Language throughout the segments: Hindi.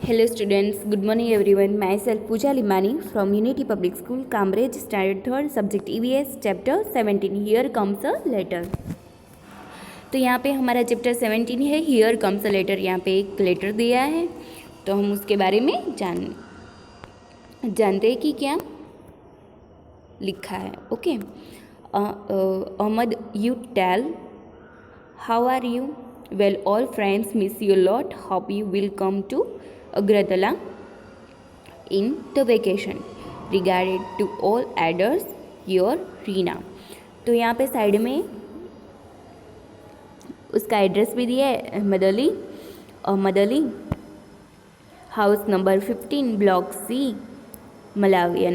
Hello students, good morning everyone. Myself Pooja Limani from Unity Public School, Cambridge, Standard 3rd, Subject EVS, Chapter 17. Here comes a letter. तो यहाँ पे हमारा चैप्टर 17 है. Here comes a letter. यहाँ पे एक लेटर दिया है तो हम उसके बारे में जानते हैं कि क्या लिखा है. Okay. Ahmad, you tell, how are you? Well, all friends miss you a lot. Hope you will come to Agratala in the vacation. Regarded to all adders, your Reena. तो यहाँ पे साइड में उसका एड्रेस भी दिया है. मदली हाउस नंबर 15, ब्लॉक सी, मलाविया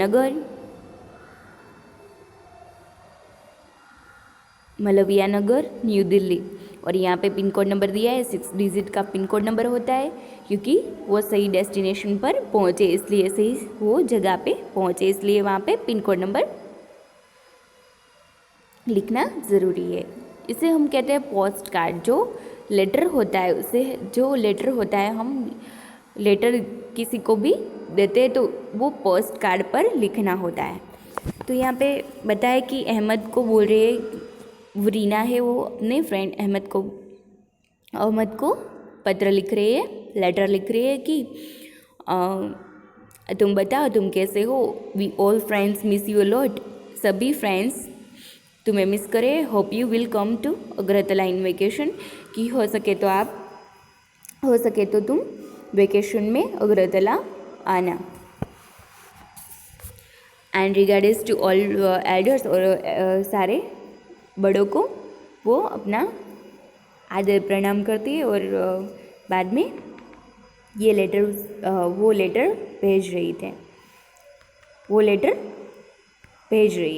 नगर, न्यू दिल्ली. और यहाँ पे पिन कोड नंबर दिया है. 6 डिजिट का पिन कोड नंबर होता है क्योंकि वो सही डेस्टिनेशन पर पहुँचे, इसलिए सही वो जगह पे पहुँचे, इसलिए वहाँ पे पिन कोड नंबर लिखना ज़रूरी है. इसे हम कहते हैं पोस्ट कार्ड. जो लेटर होता है हम लेटर किसी को भी देते हैं तो वो पोस्ट कार्ड पर लिखना होता है. तो यहाँ पे बताया कि अहमद को बोल रहे हैं, वो रीना है, वो अपने फ्रेंड अहमद को पत्र लिख रही है, लेटर लिख रही है कि तुम बताओ तुम कैसे हो. We all friends miss you lot. सभी फ्रेंड्स तुम्हें मिस करे. Hope you will come to Agartala in vacation. कि हो सके तो तुम वेकेशन में अगरतला आना. And regards to all elders, और सारे बड़ों को वो अपना आदर प्रणाम करती है. और बाद में ये वो लेटर भेज रही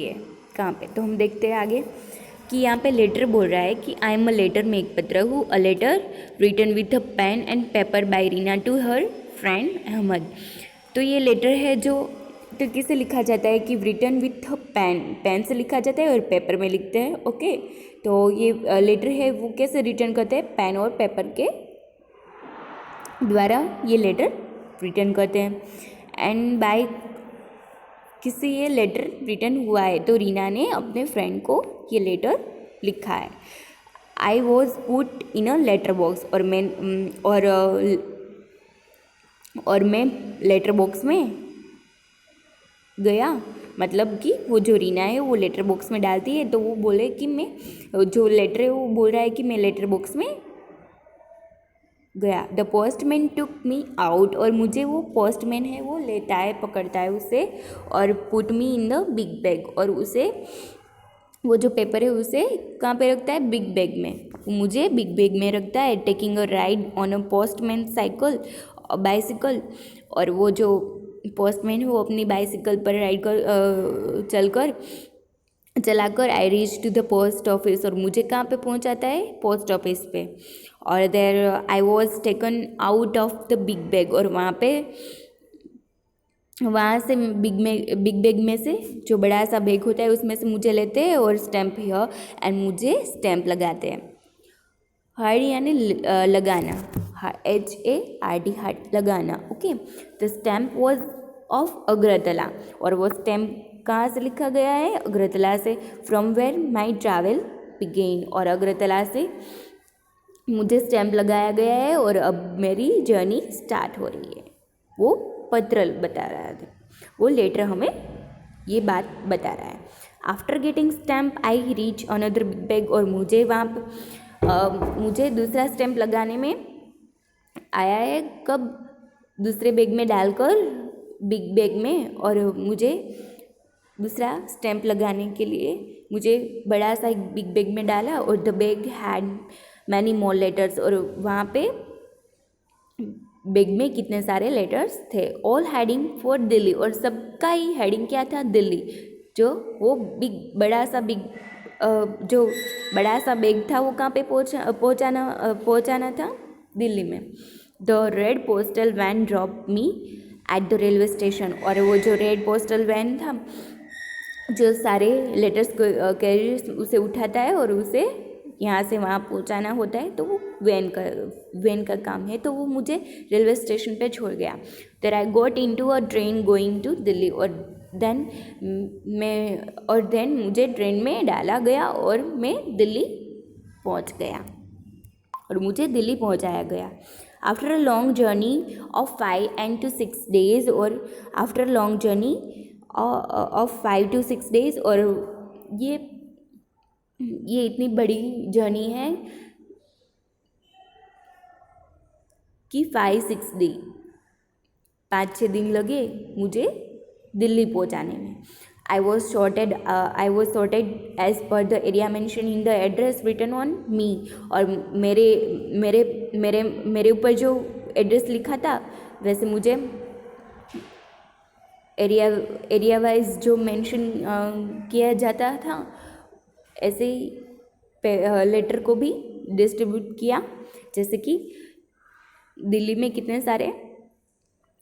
है कहाँ पे. तो हम देखते हैं आगे कि यहाँ पे लेटर बोल रहा है कि आई एम अ लेटर में एक पत्र हूँ. A letter written with a pen and paper by Reena to her friend Ahmed. तो ये लेटर है जो तो किसे लिखा जाता है कि रिटन विथ पेन से लिखा जाता है और पेपर में लिखते हैं. ओके. तो ये लेटर है वो कैसे रिटर्न करते हैं, पेन और पेपर के द्वारा ये लेटर रिटर्न करते हैं. एंड बाय किसी ये लेटर रिटर्न हुआ है तो रीना ने अपने फ्रेंड को ये लेटर लिखा है. I was put in a letter box. और मैं लेटर बॉक्स में गया. मतलब कि वो जो रीना है वो लेटर बॉक्स में डालती है, तो वो बोले कि मैं जो लेटर है वो बोल रहा है कि मैं लेटर बॉक्स में गया. The postman took me out. और मुझे वो पोस्टमैन है वो लेता है, पकड़ता है उसे, और put me in the big bag. और उसे वो जो पेपर है उसे कहाँ पे रखता है, बिग बैग में. मुझे बिग बैग में रखता है. Taking a ride on a postman bicycle. और वो जो पोस्टमैन है वो अपनी बाइसिकल पर राइड कर चलाकर I reach to the post office. और मुझे कहाँ पे पहुँचाता है, पोस्ट ऑफिस पे. और there I was taken out of the big bag. और वहाँ से बिग बैग में से जो बड़ा सा बैग होता है उसमें से मुझे लेते हैं और स्टैम्प हियर एंड मुझे स्टैम्प लगाते हैं. हार्ड यानी लगाना, HARD हार्ड लगाना. Okay. The stamp was of Agartala. और वो स्टैम्प कहाँ से लिखा गया है, अगरतला से. From where my travel began. और अगरतला से मुझे स्टैम्प लगाया गया है और अब मेरी जर्नी स्टार्ट हो रही है. वो पत्र बता रहा है, वो लेटर हमें ये बात बता रहा है. After getting stamp I reach another big bag. और मुझे मुझे दूसरा स्टैम्प लगाने में आया है कब, दूसरे बैग में डालकर बिग बैग में. और मुझे दूसरा स्टैम्प लगाने के लिए मुझे बड़ा सा एक बिग बैग में डाला. और the bag had many more letters. और वहाँ पे बैग में कितने सारे लेटर्स थे. All heading for Delhi. और सबका ही हेडिंग क्या था, दिल्ली. जो वो बड़ा सा बैग था वो कहाँ पे पहुँचाना था, दिल्ली में. The red postal van drop me at the railway station. और वो जो रेड पोस्टल वैन था जो सारे लेटर्स को कैरियर्स उसे उठाता है और उसे यहाँ से वहाँ पहुँचाना होता है तो वो वैन का काम है, तो वो मुझे रेलवे स्टेशन पे छोड़ गया। Then I got into a train going to Delhi, और देन मुझे ट्रेन में डाला गया और मैं दिल्ली पहुँच गया और मुझे दिल्ली पहुँचाया गया। After a long journey of 5 and 6 days, और after long journey of 5 to 6 days, और ये इतनी बड़ी जर्नी है कि 5-6 डे 5-6 दिन लगे मुझे दिल्ली पहुंचाने में। I was sorted as per the area mentioned in the address written on me, और मेरे ऊपर जो एड्रेस लिखा था वैसे मुझे एरिया वाइज जो मेंशन किया जाता था ऐसे ही लेटर को भी डिस्ट्रीब्यूट किया। जैसे कि दिल्ली में कितने सारे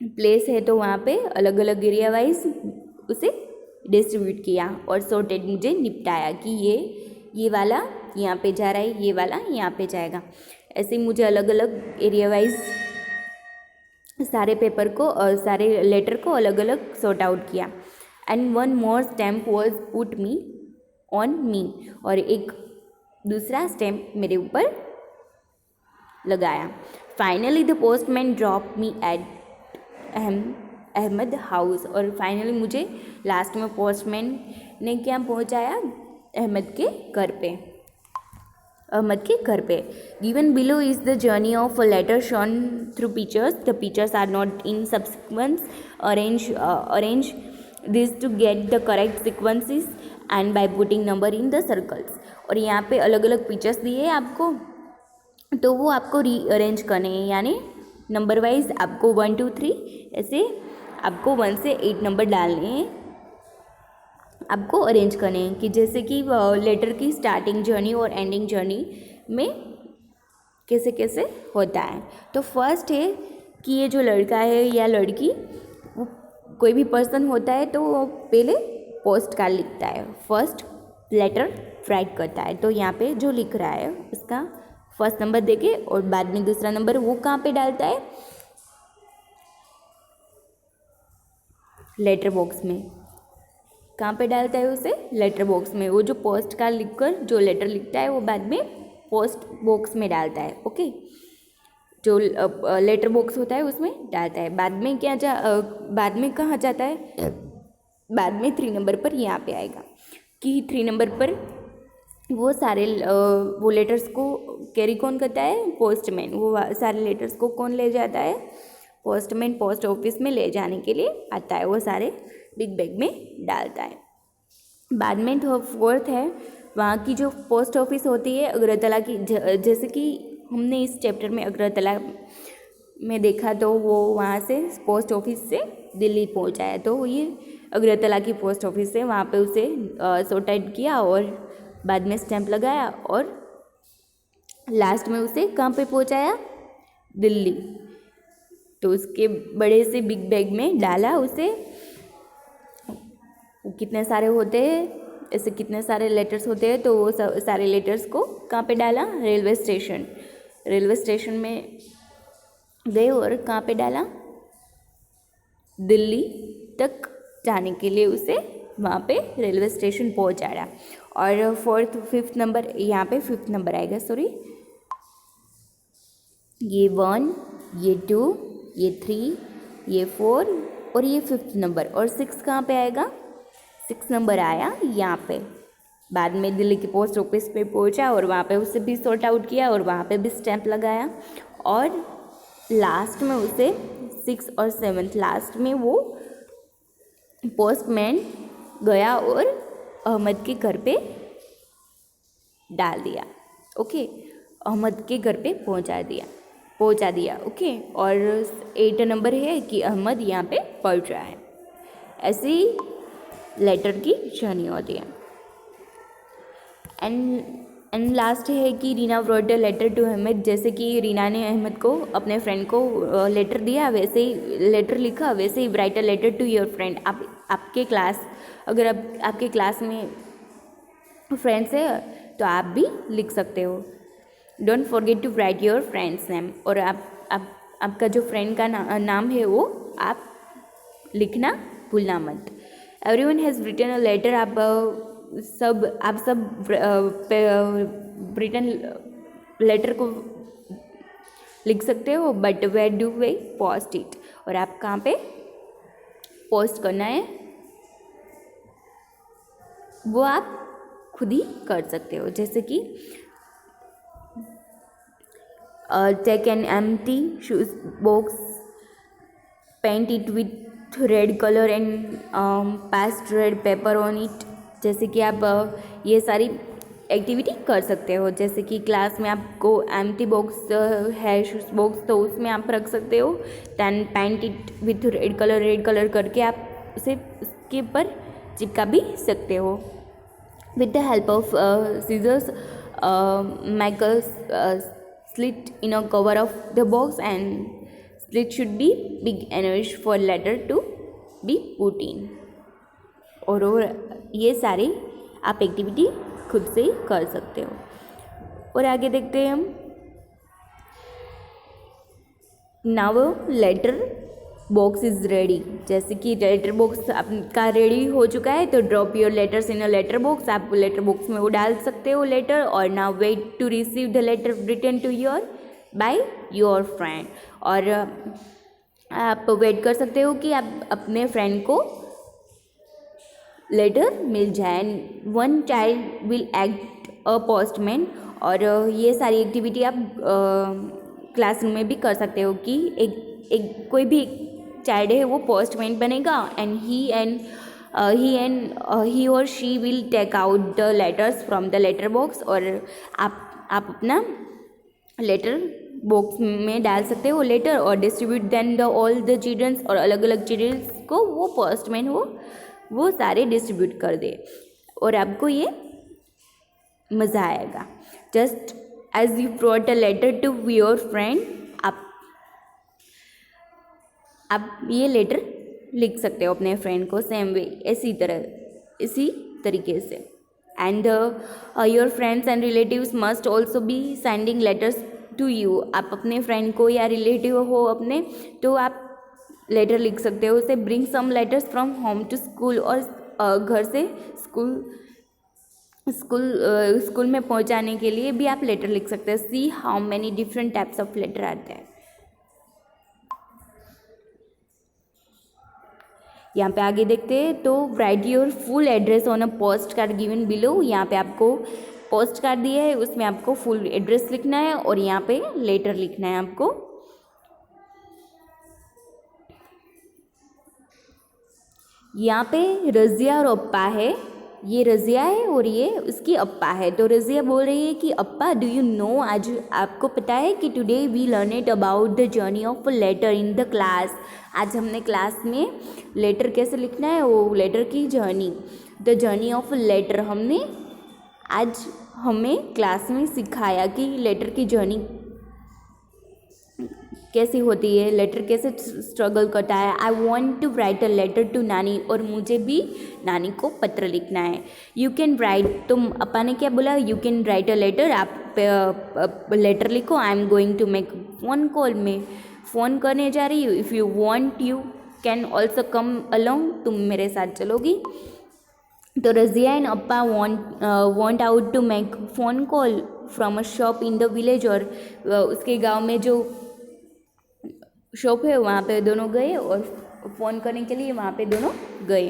प्लेस है तो वहाँ पे अलग अलग एरिया वाइज उसे डिस्ट्रीब्यूट किया और सॉर्टेड मुझे निपटाया कि ये वाला यहाँ पे जा रहा है, ये वाला यहाँ पे जाएगा। ऐसे ही मुझे अलग अलग एरिया वाइज सारे पेपर को और सारे लेटर को अलग अलग सॉर्ट आउट किया। And one more stamp was put me on me, और एक दूसरा स्टैम्प मेरे ऊपर लगाया। Finally the postman drop me at Ahmed house, और फाइनली मुझे लास्ट में पोस्टमैन ने क्या पहुंचाया, अहमद के घर पे। Given below is the journey of a letter shown through pictures. The pictures are not in subsequence. Arrange this to get the correct sequences and by putting number in the circles. और यहाँ पे अलग अलग पिक्चर्स दिए हैं आपको, तो वो आपको रीअरेंज करने हैं, यानी नंबर वाइज आपको 1 2 3 ऐसे आपको 1 से 8 नंबर डालने हैं, आपको अरेंज करने हैं कि जैसे कि लेटर की स्टार्टिंग जर्नी और एंडिंग जर्नी में कैसे कैसे होता है। तो फर्स्ट है कि ये जो लड़का है या लड़की, वो कोई भी पर्सन होता है तो वो पहले पोस्ट कार्ड लिखता है, फर्स्ट लेटर राइट करता है। तो यहाँ पे जो लिख रहा है उसका फर्स्ट नंबर देके और बाद में दूसरा नंबर वो कहाँ पे डालता है, लेटर बॉक्स में। कहाँ पे डालता है उसे, लेटर बॉक्स में। वो जो पोस्ट कार्ड लिखकर जो लेटर लिखता है वो बाद में पोस्ट बॉक्स में डालता है। ओके, जो लेटर बॉक्स होता है उसमें डालता है। बाद में बाद में कहाँ जाता है, बाद में 3 नंबर पर यहाँ पे आएगा कि 3 नंबर पर वो सारे वो लेटर्स को कैरी कौन करता है, पोस्टमैन। वो सारे लेटर्स को कौन ले जाता है, पोस्टमैन पोस्ट ऑफिस में ले जाने के लिए आता है, वो सारे बिग बैग में डालता है। बाद में तो फोर्थ है वहाँ की जो पोस्ट ऑफिस होती है अगरतला की, जैसे कि हमने इस चैप्टर में अगरतला में देखा, तो वो वहाँ से पोस्ट ऑफिस से दिल्ली पहुँचा है। तो ये अगरतला की पोस्ट ऑफिस से वहाँ पे उसे सॉर्ट आउट किया और बाद में स्टैंप लगाया और लास्ट में उसे कहाँ पे पहुँचाया, दिल्ली। तो उसके बड़े से बिग बैग में डाला उसे। कितने सारे होते हैं, ऐसे कितने सारे लेटर्स होते हैं, तो वो सारे लेटर्स को कहाँ पे डाला, रेलवे स्टेशन। रेलवे स्टेशन में गए और कहाँ पे डाला, दिल्ली तक जाने के लिए उसे वहाँ पे रेलवे स्टेशन पहुँचाया। और फिफ्थ नंबर, यहाँ पे 5th नंबर आएगा, सॉरी, ये 1, ये 2, ये 3, ये 4 और ये 5th नंबर। और 6 कहाँ पे आएगा, 6 नंबर आया यहाँ पे। बाद में दिल्ली के पोस्ट ऑफिस पे पहुँचा और वहाँ पे उसे भी सॉर्ट आउट किया और वहाँ पे भी स्टैंप लगाया। और लास्ट में उसे 6 और 7 लास्ट में वो पोस्टमैन गया और अहमद के घर पे डाल दिया। ओके, अहमद के घर पे पहुंचा दिया। ओके, और 8 नंबर है कि अहमद यहाँ पे पढ़ रहा है। ऐसी लेटर की जर्नी होती है। एंड लास्ट है कि Reena wrote a letter to Ahmad. जैसे कि रीना ने अहमद को, अपने फ्रेंड को लेटर दिया, वैसे ही लेटर लिखा, वैसे ही write a letter to your friend. आपके क्लास, अगर आपके क्लास में फ्रेंड्स है तो आप भी लिख सकते हो। Don't forget to write your friend's name, और आपका जो फ्रेंड का नाम है वो आप लिखना भूलना मत। Everyone has written a letter, आप सब रिटन लेटर को लिख सकते हो, but where do we post it, और आप कहाँ पे पोस्ट करना है वो आप खुद ही कर सकते हो। जैसे कि take an empty shoes box, paint it with red colour and paste red paper on it. जैसे कि आप ये सारी एक्टिविटी कर सकते हो। जैसे कि क्लास में आपको एम्प्टी बॉक्स है शूज बॉक्स, तो उसमें आप रख सकते हो। Then paint it with red colour करके आप उसे उसके ऊपर चिपका भी सकते हो। With the help of scissors, make a slit in a cover of the box, and slit should be big enough for letter to be put in। और ये सारे आप एक्टिविटी खुद से ही कर सकते हो। और आगे देखते हैं हम। Now later box is ready. जैसे कि लेटर बॉक्स आपका रेडी हो चुका है, तो drop your letters in a letter box, आप लेटर बॉक्स में वो डाल सकते हो लेटर। और now wait to receive the letter return to your by your friend, और आप वेट कर सकते हो कि आप अपने फ्रेंड को लेटर मिल जाए। One child will act a postman, और ये सारी एक्टिविटी आप क्लासरूम में भी कर सकते हो कि एक कोई भी चाइल्ड है वो पोस्टमैन बनेगा, एंड ही और she will take out the letters from the letter box, और आप अपना लेटर बॉक्स में डाल सकते हो लेटर, और distribute then the all the childrens, और अलग अलग चिल्ड्रंस को वो पोस्टमैन वो सारे डिस्ट्रीब्यूट कर दे, और आपको ये मज़ा आएगा। Just as you brought a letter to your friend, आप ये लेटर लिख सकते हो अपने फ्रेंड को सेम वे, इसी तरीके से। And your friends and relatives must also be sending letters to you. आप अपने फ्रेंड को या रिलेटिव हो अपने, तो आप लेटर लिख सकते हो उसे। Bring some letters from home to school, और घर से स्कूल में पहुंचाने के लिए भी आप लेटर लिख सकते हैं। See how many different types of letter are there. यहाँ पे आगे देखते हैं, तो write your full address on a post card given below. यहाँ पे आपको पोस्ट कार्ड दिया है, उसमें आपको फुल एड्रेस लिखना है, और यहाँ पे लेटर लिखना है आपको। यहाँ पे रज़िया और अप्पा है, ये रज़िया है और ये उसकी अप्पा है। तो रज़िया बोल रही है कि अप्पा, डू यू नो, आज आपको पता है कि today we learned about the journey of a letter in the class. आज हमने क्लास में लेटर कैसे लिखना है, वो लेटर की journey, the journey of letter, हमने आज हमें क्लास में सिखाया कि लेटर की जर्नी कैसी होती है, लेटर कैसे स्ट्रगल करता है। I want to write a letter to nani, और मुझे भी नानी को पत्र लिखना है। यू कैन राइट, तुम अपा ने क्या बोला, you can write a letter, आप लेटर लिखो। I am going to make phone call, मैं फ़ोन करने जा रही हूँ। If you want you can also come along, तुम मेरे साथ चलोगी। तो Razia and Appa want out to make phone call from a shop in the village, और उसके गांव में जो शॉप है वहाँ पे दोनों गए, और फ़ोन करने के लिए वहाँ पे दोनों गए।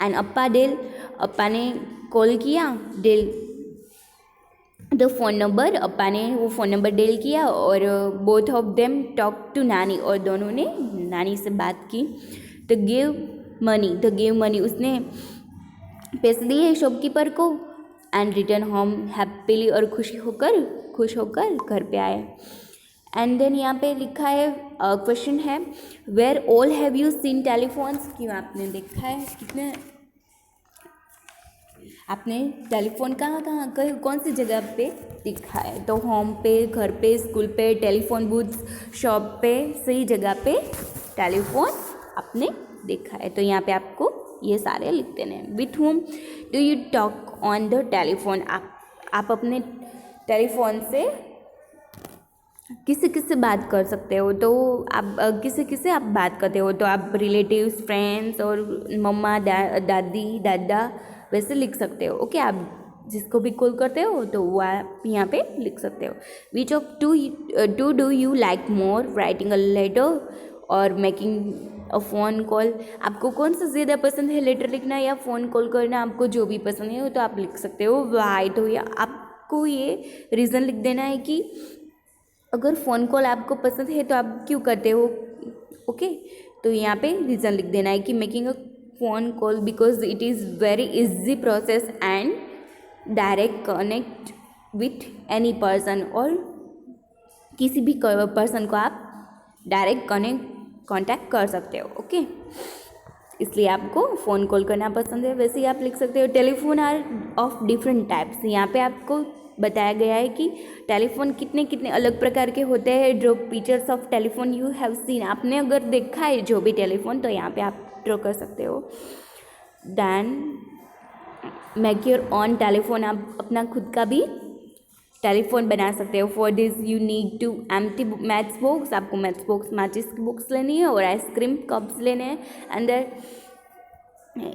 एंड अप्पा ने कॉल किया, dial the phone number, Appa ने वो फ़ोन नंबर डेल किया, और both of them talk to nani, और दोनों ने नानी से बात की। द गेव मनी, उसने पैसे दिए शॉपकीपर को। एंड रिटर्न होम हैप्पीली, और खुश होकर घर पे आए। एंड देन यहाँ पे लिखा है, क्वेश्चन है, where all have you seen telephones, क्यों आपने देखा है, कितने आपने टेलीफोन कहाँ कौन सी जगह पे दिखा है। तो होम पे, घर पे, स्कूल पे, टेलीफोन बूथ, शॉप पे, सही जगह पे टेलीफोन आपने देखा है। तो यहाँ पे आपको ये सारे लिख देने हैं। With home do you talk on the telephone, आप अपने टेलीफोन से किसी किससे बात कर सकते हो। तो आप किसी किससे आप बात करते हो, तो आप रिलेटिव्स, फ्रेंड्स और मम्मा, दादी, दादा वैसे लिख सकते हो। ओके, आप जिसको भी कॉल करते हो तो वो आप यहाँ पे लिख सकते हो। Which of two do you like more, writing a letter और मेकिंग अ फ़ोन कॉल। आपको कौन सा ज़्यादा पसंद है, लेटर लिखना या फ़ोन कॉल करना? आपको जो भी पसंद है वो तो आप लिख सकते हो। वाई, तो या आपको ये रीज़न लिख देना है कि अगर फ़ोन कॉल आपको पसंद है तो आप क्यों करते हो। ओके, तो यहाँ पे रीज़न लिख देना है कि making a phone call because it is very easy process and direct connect with any person, और किसी भी पर्सन को आप डायरेक्ट कांटेक्ट कर सकते हो। ओके, इसलिए आपको फ़ोन कॉल करना पसंद है। वैसे ही आप लिख सकते हो telephone are of different types. यहाँ पे आपको बताया गया है कि टेलीफोन कितने कितने अलग प्रकार के होते हैं। जो pictures of telephone you have seen, आपने अगर देखा है जो भी टेलीफोन, तो यहाँ पे आप ड्रॉ कर सकते हो। Then make your own telephone, आप अपना खुद का भी टेलीफोन बना सकते हो। For this you need two empty maths box, आपको मैथ्स बॉक्स, माचिस की बुक्स लेनी है और आइसक्रीम कप्स लेने हैं अंदर।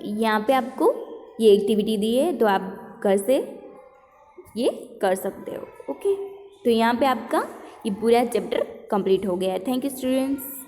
यहाँ पे आपको ये एक्टिविटी दी है तो आप घर से ये कर सकते हो। ओके, तो यहाँ पे आपका ये पूरा चैप्टर कंप्लीट हो गया है। Thank you students.